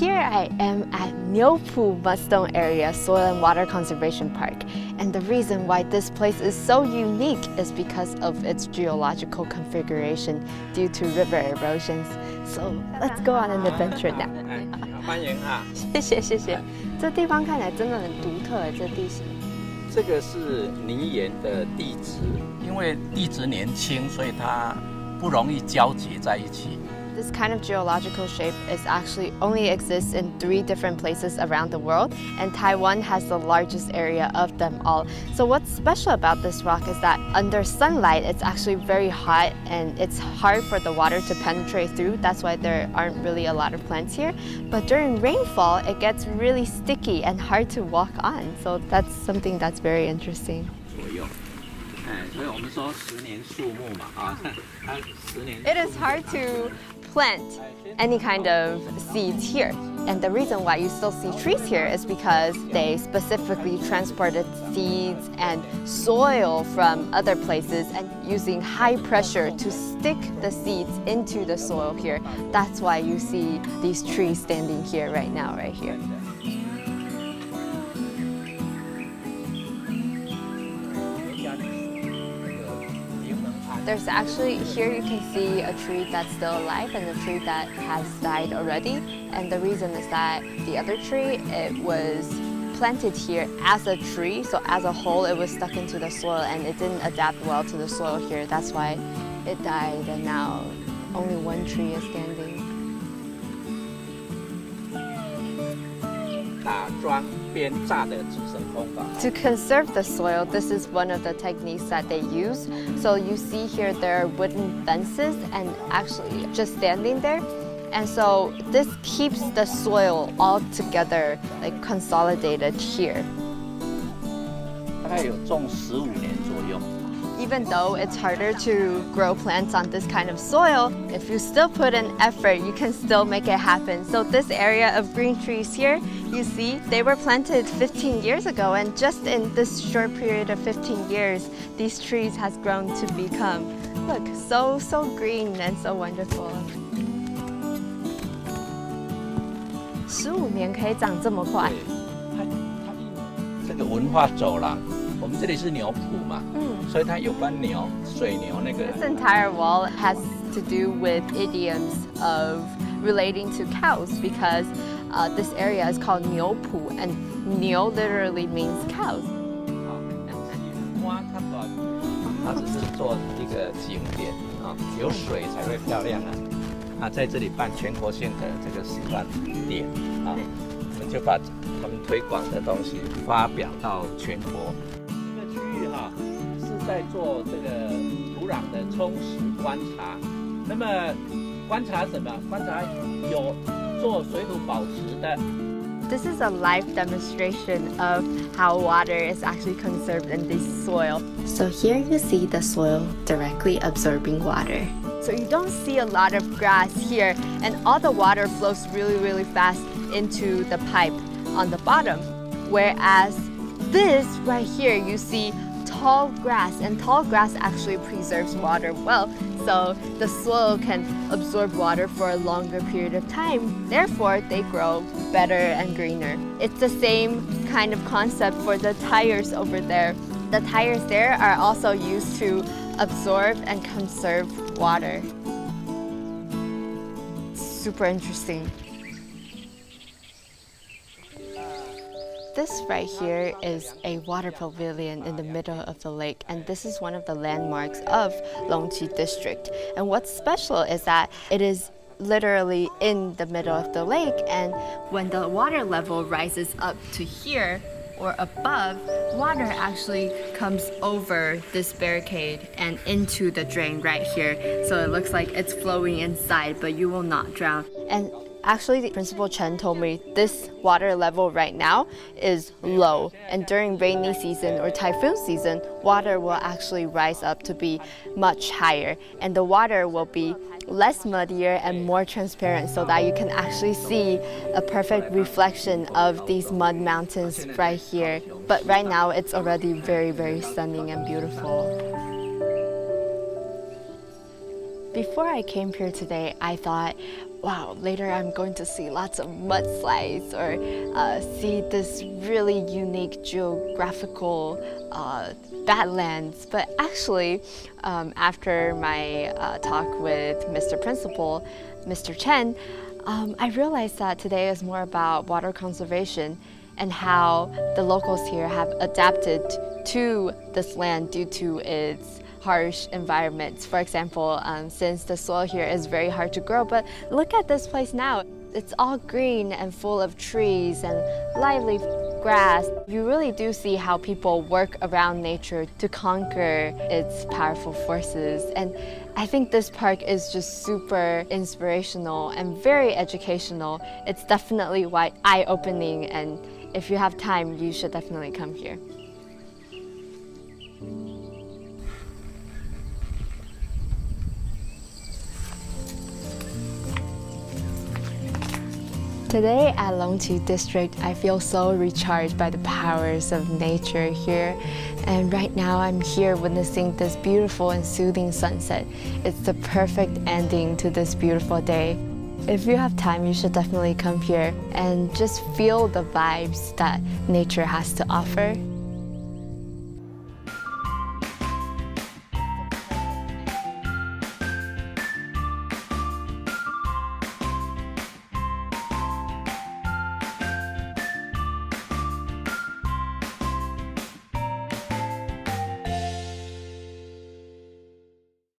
here I am at Niupu Mudstone Area Soil and Water Conservation Park. And the reason why this place is so unique is because of its geological configuration due to river erosions. So let's go on an adventure now. 欢迎啊！谢谢谢谢。这地方看起来真的很独特哎，这地形。这个是泥岩的地质，因为地质年轻，所以它不容易交结在一起。This kind of geological shape is actually only exists in 3 different places around the world, and Taiwan has the largest area of them all. So what's special about this rock is that under sunlight, it's actually very hot and it's hard for the water to penetrate through. That's why there aren't really a lot of plants here. But during rainfall, it gets really sticky and hard to walk on. So that's something that's very interesting. 所以我们说10年树木嘛，啊，它10年。It is hard to plant any kind of seeds here. And the reason why you still see trees here is because they specifically transported seeds and soil from other places and using high pressure to stick the seeds into the soil here. That's why you see these trees standing here right now, right here. There's actually, here you can see a tree that's still alive and a tree that has died already. And the reason is that the other tree, it was planted here as a tree. So as a whole, it was stuck into the soil and it didn't adapt well to the soil here. That's why it died and now only one tree is standing. 打桩边榨的制成工法。 To conserve the soil, this is one of the techniques that they use. So you see here there are wooden fences and actually just standing there. And so this keeps the soil all together, like consolidated here. 大概有种15年左右。 Even though it's harder to grow plants on this kind of soil, if you still put in effort, you can still make it happen. So this area of green trees here, you see, they were planted 15 years ago, and just in this short period of 15 years, these trees has grown to become, look, so green and so wonderful. 15年可以长这么快。它这个文化走廊，我们这里是牛埔嘛，所以它有关牛、水牛那个。This entire wall has to do with idioms of relating to cows because this area is called 牛埔 and 牛 literally means cows. 它只是做一个景点啊，有水才会漂亮啊。啊，在这里办全国性的这个示范点啊，我们就把我们推广的东西发表到全国。这个区域哈是在做这个土壤的充实观察。那么观察什么？观察有做水土保持的。 This is a live demonstration of how water is actually conserved in this soil. So here you see the soil directly absorbing water. So you don't see a lot of grass here, and all the water flows really fast into the pipe on the bottom. Whereas this right here, you see tall grass, and tall grass actually preserves water well. So the soil can absorb water for a longer period of time. Therefore, they grow better and greener. It's the same kind of concept for the tires over there. The tires there are also used to absorb and conserve water. Super interesting. This right here is a water pavilion in the middle of the lake, and this is one of the landmarks of Longqi District. And what's special is that it is literally in the middle of the lake, and when the water level rises up to here or above, water actually comes over this barricade and into the drain right here. So it looks like it's flowing inside, but you will not drown. And actually, the Principal Chen told me this water level right now is low. And during rainy season or typhoon season, water will actually rise up to be much higher. And the water will be less muddier and more transparent so that you can actually see a perfect reflection of these mud mountains right here. But right now, it's already very stunning and beautiful. Before I came here today, I thought, wow, later I'm going to see lots of mudslides or see this really unique geographical badlands. But actually, after my talk with Mr. Principal, Mr. Chen, I realized that today is more about water conservation and how the locals here have adapted to this land due to its harsh environments. For example, since the soil here is very hard to grow, but look at this place now. It's all green and full of trees and lively grass. You really do see how people work around nature to conquer its powerful forces. And I think this park is just super inspirational and very educational. It's definitely eye-opening, and if you have time, you should definitely come here. Today at Longqi District, I feel so recharged by the powers of nature here. And right now I'm here witnessing this beautiful and soothing sunset. It's the perfect ending to this beautiful day. If you have time, you should definitely come here and just feel the vibes that nature has to offer.